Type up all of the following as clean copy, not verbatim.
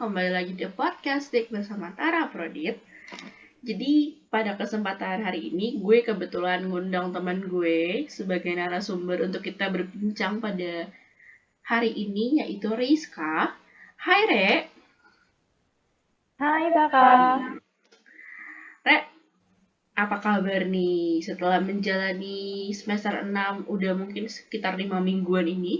kembali lagi di podcast Dik bersama Tara Prodit. Jadi pada kesempatan hari ini gue kebetulan ngundang teman gue sebagai narasumber untuk kita berbincang pada hari ini, yaitu Rizka. Hai Re. Hai kakak. Re, apa kabar nih setelah menjalani semester 6 udah mungkin sekitar 5 mingguan ini?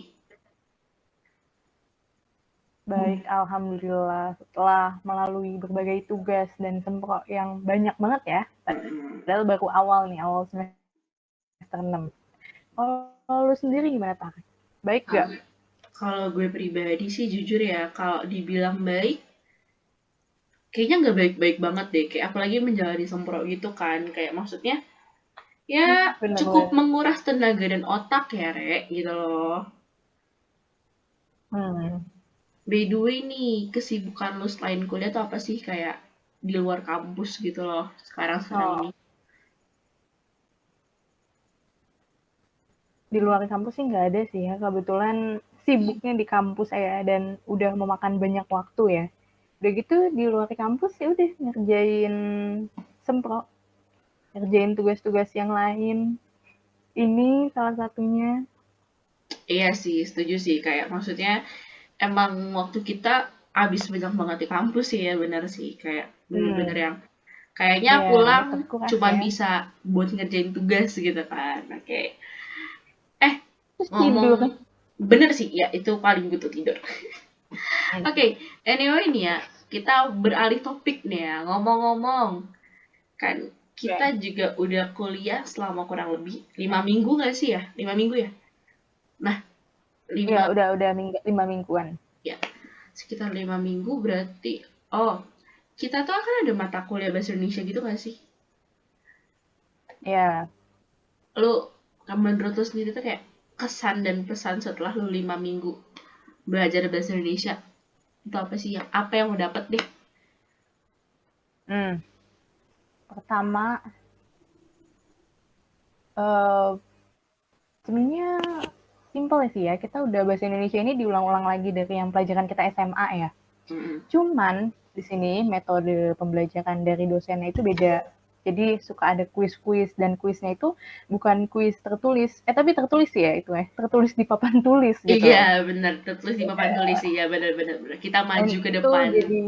Baik, alhamdulillah setelah melalui berbagai tugas dan semprot yang banyak banget ya. Padahal baru awal semester 6. Kalau lu sendiri gimana, Tak? Baik gak? Kalau gue pribadi sih jujur ya, kalau dibilang baik, kayaknya nggak baik-baik banget deh. Kayak apalagi menjalani sempro gitu kan. Kayak maksudnya, ya Bener cukup banget. menguras tenaga dan otak ya, Re, gitu loh. Hmm. By the way nih, kesibukan lu selain kuliah tuh apa sih kayak di luar kampus gitu loh, sekarang Oh, ini? di luar kampus sih nggak ada sih ya. Kebetulan sibuknya di kampus saya dan udah memakan banyak waktu ya. Udah gitu di luar kampus ya udah ngerjain semprot, ngerjain tugas-tugas yang lain. Ini salah satunya. Iya sih, setuju sih. Kayak maksudnya emang waktu kita habis banyak banget di kampus sih ya, bener sih. Kayak bener-bener Hmm. yang kayaknya Ya, pulang terkuras cuman ya. bisa buat ngerjain tugas gitu kan. Oke. Eh, Terus ngomong tidur. bener sih, ya itu paling butuh tidur. Oke, anyway nih ya, kita beralih topik nih ya. Ngomong-ngomong, kan kita Oke. juga udah kuliah selama kurang lebih 5 minggu nggak sih ya? 5 minggu ya? Nah, Ya, 5 udah 5 mingguan. ya, sekitar 5 minggu berarti, oh, kita tuh akan ada mata kuliah bahasa Indonesia gitu nggak sih? Ya, Lu, menurut lu sendiri tuh kayak kesan dan pesan setelah lu 5 minggu belajar bahasa Indonesia, itu apa sih apa yang lu dapet deh? hmm. Pertama, eh sebenarnya simple sih ya. Kita udah bahasa Indonesia ini diulang-ulang lagi dari yang pelajaran kita SMA ya. Mm-mm. Cuman di sini metode pembelajaran dari dosennya itu beda. Jadi suka ada kuis-kuis dan kuisnya itu bukan kuis tertulis. Tapi tertulis ya itu ya. Tertulis di papan tulis gitu. Iya, benar. Tertulis di papan tulis. Iya, benar-benar. Kita Dan maju ke itu depan. jadi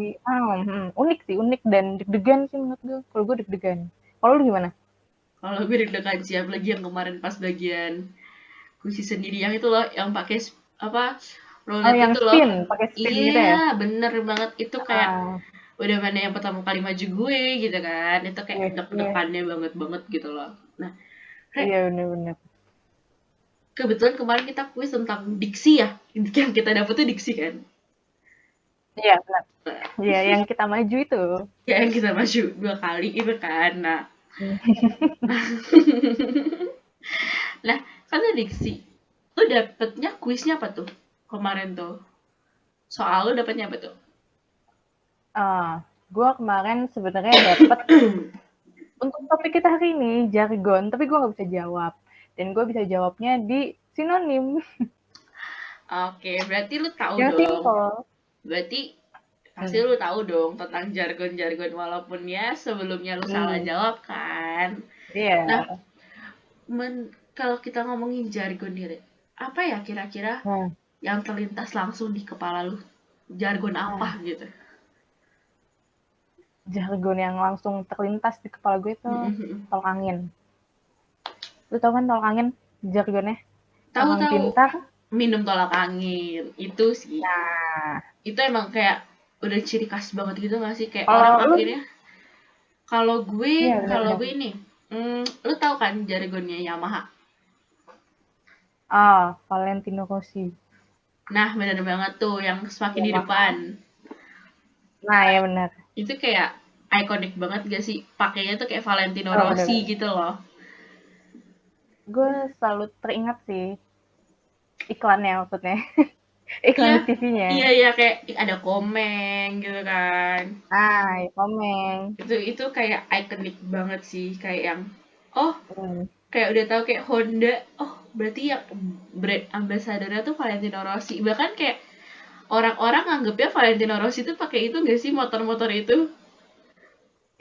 unik sih, unik dan deg-degan sih menurut gue. Kalau gue deg-degan. Kalau lu gimana? Kalau gue deg-degan sih, apalagi yang kemarin pas bagian kunci sendiri yang itu loh, yang pakai apa Oh, roulette yang itu loh. spin, pakai spin gitu ya? Iya, bener banget. Itu kayak Ah, udah mana yang pertama kali maju gue gitu kan. Itu kayak iya, iya, deg-degannya banget banget gitu loh. Nah, kayak iya bener-bener. kebetulan kemarin kita kuis tentang diksi ya. Yang kita dapet tuh diksi kan. Iya, benar. Nah, Iya, yang kita maju itu. ya yang kita maju 2 kali itu kan. Nah, nah, kan diksi. Lu dapetnya kuisnya apa tuh? Kemarin tuh. Soal lu dapetnya apa tuh? Gue kemarin sebenarnya dapet untuk topik kita hari ini jargon, tapi gue nggak bisa jawab. Dan gue bisa jawabnya di sinonim. Oke, berarti lu tahu Yang dong. simple. Berarti pasti Hmm. lu tahu dong tentang jargon-jargon walaupun ya sebelumnya lu salah Hmm. jawab kan. Nah, Iya. kalau kita ngomongin jargon nih, Re, apa ya kira-kira Nah, yang terlintas langsung di kepala lu? Jargon apa ah, gitu? jargon yang langsung terlintas di kepala gue itu Mm-mm. tolak angin. Lu tau kan tolak angin jargonnya? Orang Tahu-tahu pintar. minum tolak angin itu sih. Nah, Itu emang kayak udah ciri khas banget gitu gak sih? Kayak orang kalau lu, akhirnya kalau gue iya kalau benar-benar. gue ini, lu tahu kan jargonnya Yamaha? Valentino Rossi. Nah, bener banget tuh yang semakin di depan. Yamaha. Nah, ya benar. Itu kayak ikonik banget gak sih? Pakainya tuh kayak Valentino Oh, Rossi benar-benar. gitu loh. Gue selalu teringat sih iklannya maksudnya. Iklan Iya, di TV-nya. iya, iya kayak ada Komeng gitu kan. Ya komeng. Itu kayak ikonik banget sih, kayak yang oh, Hmm. kayak udah tahu kayak Honda. Oh, berarti yang brand ambassador-nya tuh Valentino Rossi. Bahkan kayak orang-orang anggapnya Valentino Rossi itu pakai itu nggak sih, motor-motor itu?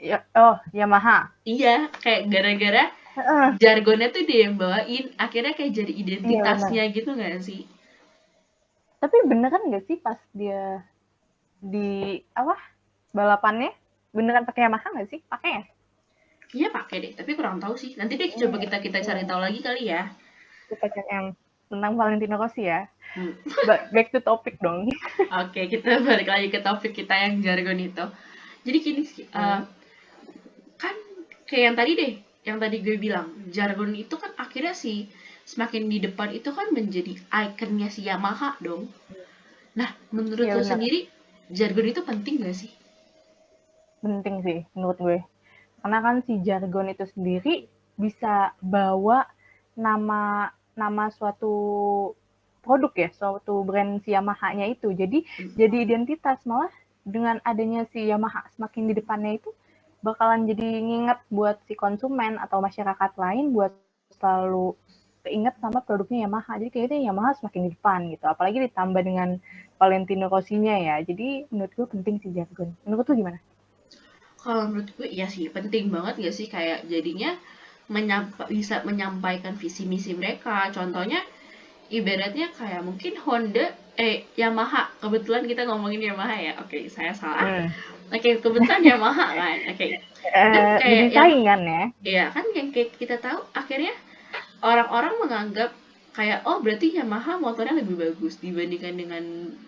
Ya, oh, Yamaha. Iya, kayak gara-gara Heeh, jargonnya tuh dia yang bawain, akhirnya kayak jadi iya benar. identitasnya gitu nggak sih? Tapi beneran nggak sih pas dia di apa balapannya beneran pakai Yamaha nggak sih? Pakai ya? Iya pakai deh, tapi kurang tahu sih. Nanti deh Iya coba ya. kita cari Iya. tahu lagi kali ya. Kita cek yang tentang Valentino Rossi ya. Hmm. Back to topic dong. Oke, kita balik lagi ke topik kita yang jargon itu. Jadi gini sih, Hmm. kan kayak yang tadi deh, yang tadi gue bilang, jargon itu kan akhirnya sih semakin di depan itu kan menjadi ikonnya si Yamaha dong. Nah, menurut Iya lo benar. sendiri, jargon itu penting gak sih? Penting sih menurut gue. Karena kan si jargon itu sendiri bisa bawa nama nama suatu produk ya, suatu brand si Yamaha-nya itu. Jadi identitas malah dengan adanya si Yamaha semakin di depannya itu bakalan jadi nginget buat si konsumen atau masyarakat lain buat selalu keinget sama produknya Yamaha. Jadi kayaknya Yamaha semakin di depan gitu. Apalagi ditambah dengan Valentino Rossi-nya ya. Jadi menurut gue penting sih jargon. Menurut lu gimana? Kalau menurut gue iya sih, penting banget gak sih, kayak jadinya bisa menyampaikan visi misi mereka. Contohnya ibaratnya kayak mungkin Yamaha, kebetulan kita ngomongin Yamaha ya, oke saya salah, Hmm. oke kebetulan Yamaha kan, oke kan Jadi kayak yang saingan ya. ya kan yang kayak kita tahu akhirnya orang-orang menganggap kayak oh berarti Yamaha motornya lebih bagus dibandingkan dengan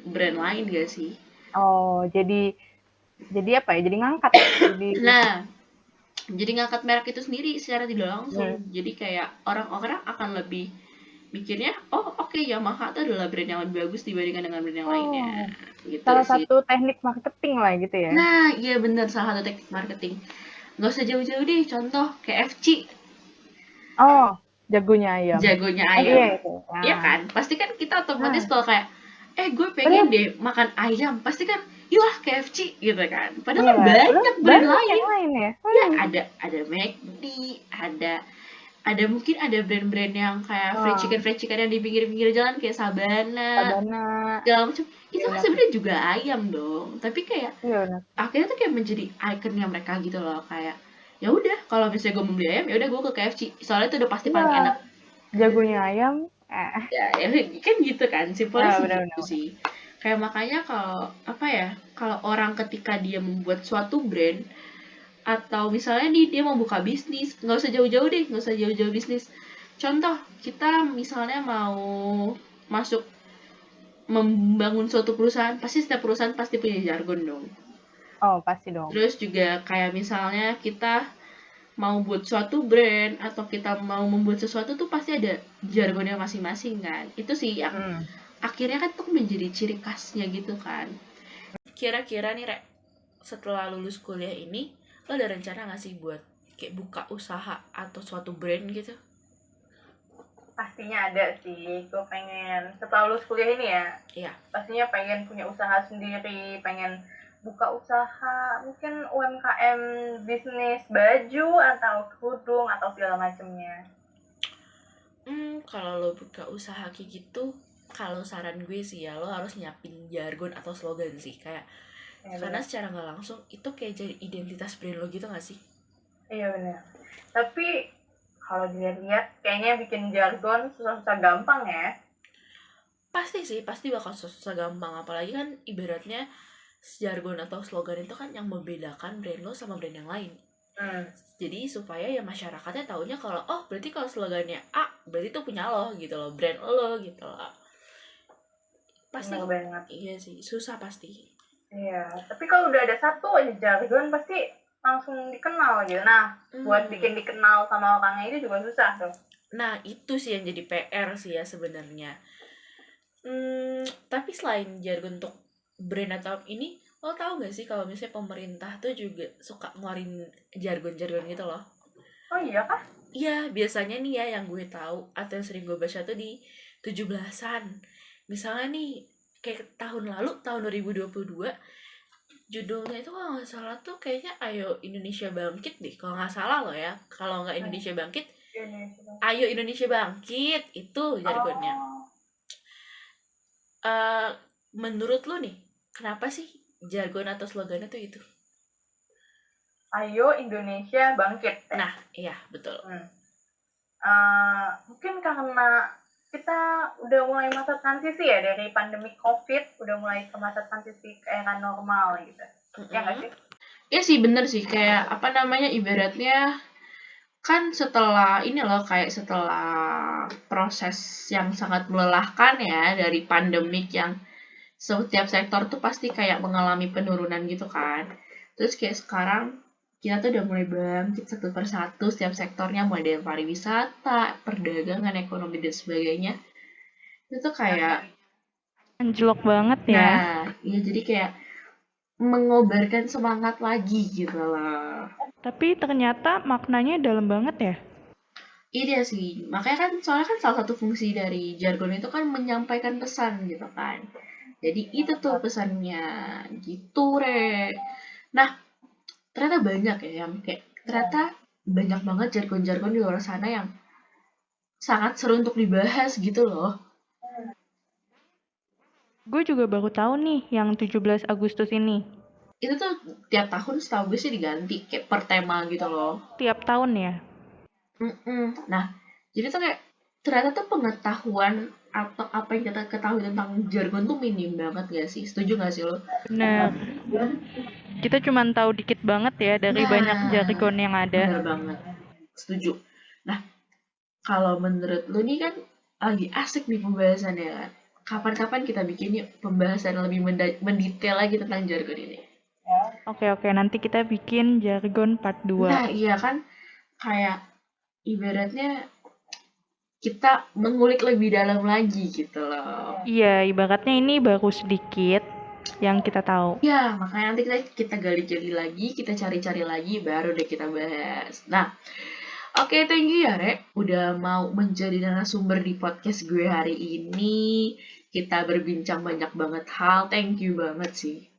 brand lain gak sih. Oh, jadi apa ya? Jadi ngangkat. Jadi Nah, jadi ngangkat merek itu sendiri secara tidak langsung, hmm. jadi kayak orang-orang akan lebih mikirnya oh oke, Yamaha itu adalah brand yang lebih bagus dibandingkan dengan brand yang lainnya Oh, gitu salah sih. satu teknik marketing lah gitu ya. Nah, iya bener, salah satu teknik marketing. Nggak usah jauh-jauh deh, contoh KFC, Oh, jagonya ayam. jagonya Iya ayam. itu. Iya Nah, kan? Pasti kan kita otomatis nah, kalau kayak, gue pengen padahal deh makan ayam, pasti kan, yuk KFC gitu kan. Padahal iya, kan padahal banyak brand banyak yang lain. lain ya. Ya, ada McD, ada mungkin ada brand-brand yang kayak Oh, fried chicken yang di pinggir-pinggir jalan kayak Sabana, Sabana. segala macam. Itu Iya kan benar. sebenarnya juga ayam dong. Tapi kayak Iya benar. akhirnya tuh kayak menjadi ikonnya mereka gitu loh, kayak ya udah kalau misalnya gue mau beli ayam ya udah gue ke KFC soalnya itu udah pasti Iya, paling enak. jagonya ayam. Ya kan gitu kan, simpelnya Ah, sih benar gitu benar. sih. Kayak makanya kalau apa ya, kalau orang ketika dia membuat suatu brand atau misalnya dia mau buka bisnis, nggak usah jauh-jauh deh, nggak usah jauh-jauh bisnis. Contoh, kita misalnya mau masuk membangun suatu perusahaan, pasti setiap perusahaan pasti punya jargon dong. Oh, pasti dong. Terus juga kayak misalnya kita mau buat suatu brand atau kita mau membuat sesuatu tuh pasti ada jargonnya masing-masing kan. Itu sih yang Hmm. akhirnya kan tuh menjadi ciri khasnya gitu kan. Kira-kira nih Rek, setelah lulus kuliah ini, lo ada rencana gak sih buat kayak buka usaha atau suatu brand gitu? Pastinya ada sih. Gue pengen setelah lulus kuliah ini ya, Iya. pastinya pengen punya usaha sendiri, pengen buka usaha, mungkin UMKM bisnis baju atau kerudung atau segala macamnya. Kalau lo buka usaha kayak gitu, kalau saran gue sih ya lo harus nyiapin jargon atau slogan sih, kayak Ya, karena benar. secara nggak langsung itu kayak jadi identitas brand lo gitu gak sih? Iya benar. Tapi kalau dilihat-lihat kayaknya bikin jargon susah-susah gampang ya. Pasti sih, pasti bakal susah gampang, apalagi kan ibaratnya jargon atau slogan itu kan yang membedakan brand lo sama brand yang lain. Hmm, Jadi supaya ya masyarakatnya taunya kalau oh berarti kalau slogannya A berarti itu punya lo gitu loh, brand lo gitu loh. Pasti benar banget. iya sih, susah pasti. Iya, tapi kalau udah ada satu aja jargon pasti langsung dikenal gitu. Nah, buat Hmm. bikin dikenal sama orangnya itu juga susah tuh. Nah itu sih yang jadi PR sih ya sebenarnya. Tapi selain jargon untuk brand atau ini, lo tau gak sih kalau misalnya pemerintah tuh juga suka ngeluarin jargon-jargon gitu loh? Oh iya kah? Iya, biasanya nih ya yang gue tahu atau yang sering gue baca tuh di 17-an. Misalnya nih, kayak tahun lalu, tahun 2022, judulnya itu kalau nggak salah tuh kayaknya Ayo Indonesia Bangkit deh. Kalau nggak salah loh ya. Kalau nggak Indonesia Bangkit, Ini sudah. Ayo Indonesia Bangkit. Itu jargonnya. Oh, Eh menurut lu nih, kenapa sih jargon atau slogannya tuh itu? Ayo Indonesia bangkit. Nah, iya betul. Mungkin karena kita udah mulai masa transisi ya, dari pandemi COVID udah mulai ke masa transisi ke era normal gitu. Ya nggak sih? Iya sih, bener sih, kayak apa namanya, ibaratnya kan setelah ini loh, kayak setelah proses yang sangat melelahkan ya dari pandemik yang setiap sektor tuh pasti kayak mengalami penurunan gitu kan. Terus kayak sekarang kita tuh udah mulai bangkit satu persatu, setiap sektornya, mulai dari pariwisata, perdagangan, ekonomi dan sebagainya. Itu tuh kayak, Anjlok banget ya. nah, ya jadi kayak mengobarkan semangat lagi gitu loh. Tapi ternyata maknanya dalam banget ya. Iya sih, makanya kan soalnya kan salah satu fungsi dari jargon itu kan menyampaikan pesan gitu kan. Jadi itu tuh pesannya gitu, Re. Nah, ternyata banyak ya yang kayak ternyata banyak banget jargon-jargon di luar sana yang sangat seru untuk dibahas gitu loh. Gue juga baru tahu nih yang 17 Agustus ini. Itu tuh tiap tahun setahu gue sih diganti kayak per tema gitu loh. Tiap tahun ya. Nah, jadi tuh kayak ternyata tuh pengetahuan atau apa yang kita ketahui tentang jargon tuh minim banget gak sih? Setuju gak sih lo? Bener. Kita cuma tahu dikit banget ya dari banyak Nah, jargon yang ada. bener banget. Setuju. Nah, kalau menurut lu nih kan lagi asik nih pembahasannya kan. Kapan-kapan kita bikin yuk pembahasan lebih mendetail lagi tentang jargon ini. Oke, nanti kita bikin jargon part 2. Nah, iya kan kayak ibaratnya kita mengulik lebih dalam lagi gitu loh. Iya, ibaratnya ini baru sedikit yang kita tahu. Ya, makanya nanti kita gali-gali lagi, kita cari-cari lagi, baru deh kita bahas. Nah, oke, thank you ya, Rek. Udah mau menjadi narasumber di podcast gue hari ini. Kita berbincang banyak banget hal. Thank you banget sih.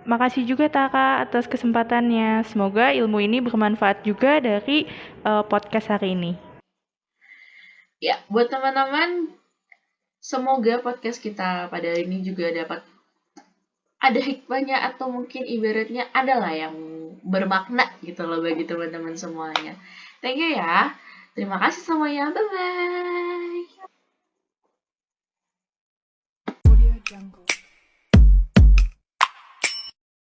Makasih juga Taka atas kesempatannya. Semoga ilmu ini bermanfaat juga dari podcast hari ini. Ya, buat teman-teman, semoga podcast kita pada hari ini juga dapat ada hikmahnya atau mungkin ibaratnya adalah yang bermakna gitu loh bagi teman-teman semuanya. Thank you ya. Terima kasih semuanya. Bye-bye.